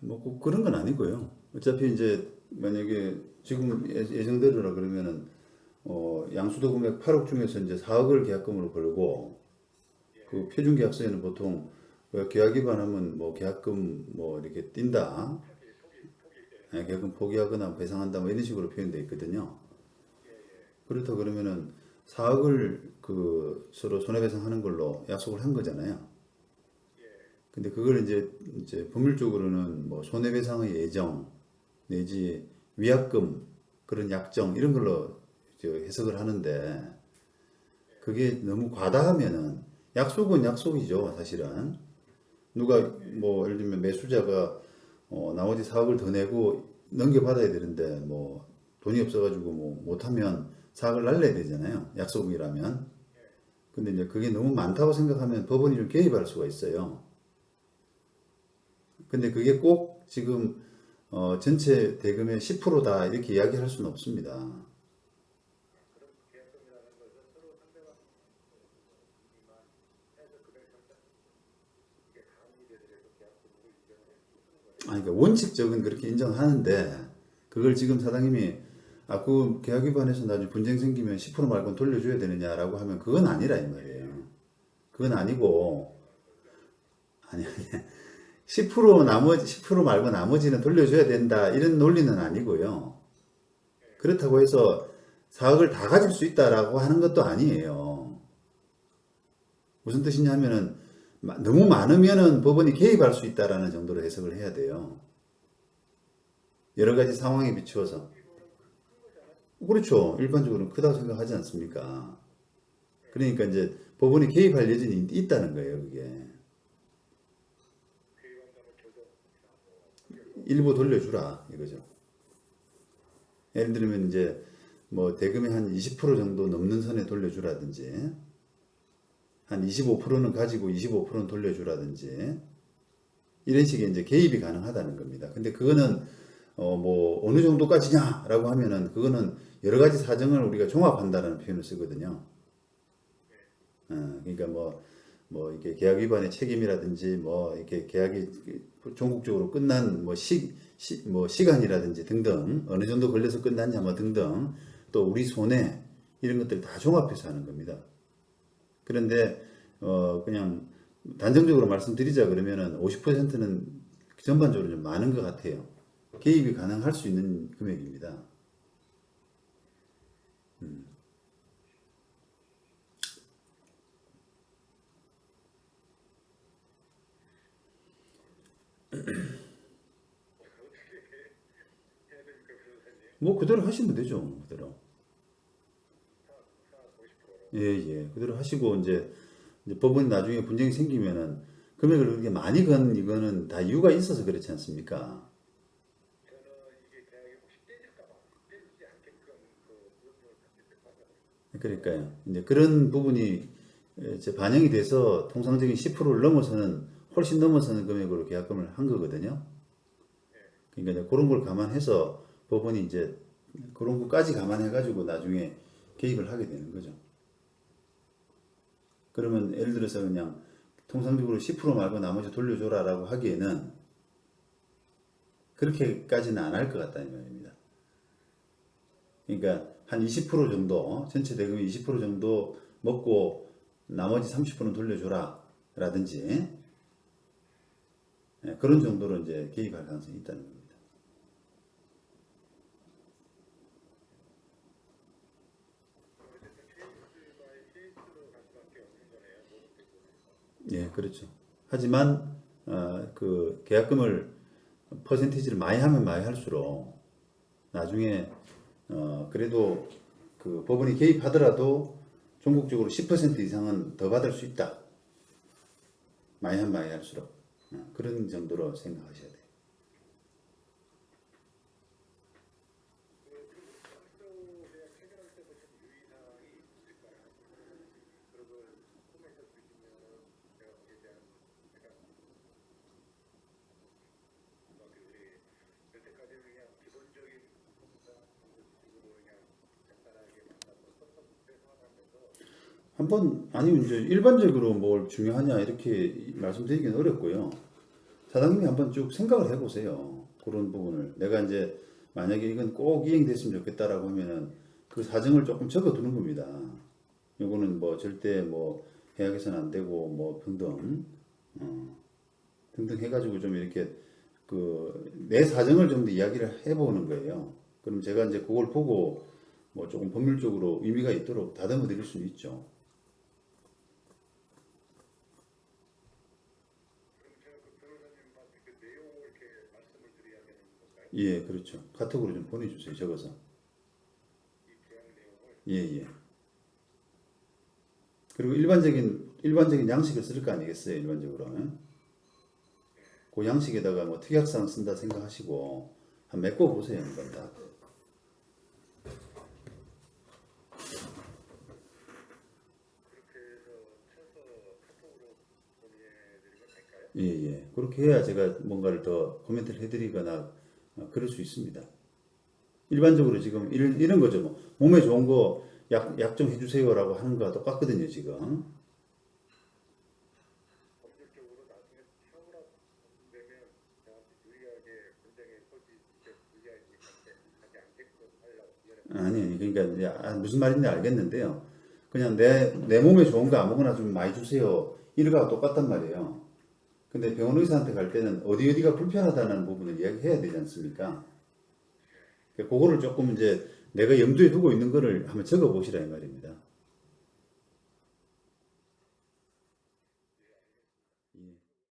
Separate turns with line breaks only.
뭐 꼭 그런 건 아니고요. 어차피 이제 만약에 지금 예정대로라 그러면은 양수도 금액 8억 중에서 이제 4억을 계약금으로 걸고 그 표준 계약서에는 보통 계약 위반하면 뭐 계약금 뭐 이렇게 뛴다. 예, 계약금 포기하거나 배상한다 뭐 이런 식으로 표현되어 있거든요. 그렇다 그러면은 4억을 그 서로 손해배상하는 걸로 약속을 한 거잖아요. 근데 그걸 이제 법률적으로는 뭐 손해배상의 예정 내지 위약금 그런 약정 이런 걸로 해석을 하는데 그게 너무 과다하면은 약속은 약속이죠 사실은. 누가 뭐 예를 들면 매수자가 나머지 4억을 더 내고 넘겨받아야 되는데 뭐 돈이 없어가지고 뭐 못하면 4억을 날려야 되잖아요 약속이라면. 근데 이제 그게 너무 많다고 생각하면 법원이 좀 개입할 수가 있어요. 근데 그게 꼭 지금 전체 대금의 10%다 이렇게 이야기할 수는 없습니다. 아니, 그러니까 원칙적은 그렇게 인정하는데 그걸 지금 사장님이 그 계약 위반해서 나중에 분쟁 생기면 10% 말고는 돌려줘야 되느냐라고 하면 그건 아니라 이 말이에요. 그건 아니고 아니 10% 나머지 10% 말고 나머지는 돌려줘야 된다 이런 논리는 아니고요. 그렇다고 해서 4억을 다 가질 수 있다라고 하는 것도 아니에요. 무슨 뜻이냐면은 너무 많으면은 법원이 개입할 수 있다라는 정도로 해석을 해야 돼요. 여러 가지 상황에 비추어서. 그렇죠. 일반적으로는 크다고 생각하지 않습니까? 그러니까 이제 법원이 개입할 여지는 있다는 거예요, 그게. 일부 돌려주라, 이거죠. 예를 들면 이제 뭐 대금의 한 20% 정도 넘는 선에 돌려주라든지, 한 25%는 가지고 25%는 돌려주라든지, 이런 식의 이제 개입이 가능하다는 겁니다. 근데 그거는 뭐 어느 정도까지냐라고 하면은 그거는 여러 가지 사정을 우리가 종합한다라는 표현을 쓰거든요. 그러니까 뭐 이렇게 계약 위반의 책임이라든지 뭐 이렇게 계약이 종국적으로 끝난 뭐 시간이라든지 등등 어느 정도 걸려서 끝났냐 뭐 등등 또 우리 손해 이런 것들 다 종합해서 하는 겁니다. 그런데 그냥 단정적으로 말씀드리자 그러면은 50%는 전반적으로 좀 많은 것 같아요. 개입이 가능할 수 있는 금액입니다. 뭐 그대로 하시면 되죠. 그대로. 예, 예. 그대로 하시고 이제 법원이 나중에 분쟁이 생기면은 금액을 그렇게 많이 건 이거는 다 이유가 있어서 그렇지 않습니까? 그러니까요. 이제 그런 부분이 이제 반영이 돼서 통상적인 10%를 넘어서는 훨씬 넘어서는 금액으로 계약금을 한 거거든요. 그러니까 이제 그런 걸 감안해서 법원이 이제 그런 것까지 감안해가지고 나중에 개입을 하게 되는 거죠. 그러면 예를 들어서 그냥 통상적으로 10% 말고 나머지 돌려줘라라고 하기에는 그렇게까지는 안 할 것 같다는 말입니다. 그러니까 한 20% 정도, 전체 대금의 20% 정도 먹고 나머지 30%는 돌려줘라 라든지 그런 정도로 이제 개입할 가능성이 있다는 겁니다. 예, 그렇죠. 하지만 그 계약금을 퍼센티지를 많이 하면 많이 할수록 나중에 그래도 그 법원이 개입하더라도 전국적으로 10% 이상은 더 받을 수 있다. 많이 하면 많이 할수록 그런 정도로 생각하셔야 돼요. 한번 아니 이제 일반적으로 뭘 중요하냐 이렇게 말씀드리기는 어렵고요. 사장님이 한번 쭉 생각을 해보세요. 그런 부분을. 내가 이제 만약에 이건 꼭 이행됐으면 좋겠다라고 하면은 그 사정을 조금 적어 두는 겁니다. 요거는 뭐 절대 뭐 해약해서는 안 되고 뭐 등등, 등등 해가지고 좀 이렇게 그 내 사정을 좀 더 이야기를 해보는 거예요. 그럼 제가 이제 그걸 보고 뭐 조금 법률적으로 의미가 있도록 다듬어 드릴 수는 있죠. 예, 그렇죠. 카톡으로 좀 보내주세요. 적어서. 예, 예. 그리고 일반적인 양식을 쓸 거 아니겠어요, 일반적으로. 예? 그 양식에다가 뭐 특약사항 쓴다 생각하시고 한 메꿔 보세요, 한번 다. 예, 예. 그렇게 해야 제가 뭔가를 더 코멘트를 해드리거나 그럴 수 있습니다. 일반적으로 지금 이런 거죠. 뭐 몸에 좋은 거 약 좀 해주세요라고 하는 거와 똑같거든요, 지금. 아니, 그러니까 이제 무슨 말인지 알겠는데요. 그냥 내 몸에 좋은 거 아무거나 좀 많이 주세요. 이거가 똑같단 말이에요. 근데 병원 의사한테 갈 때는 어디가 불편하다는 부분을 이야기해야 되지 않습니까? 그거를 조금 이제 내가 염두에 두고 있는 거를 한번 적어 보시라 이 말입니다.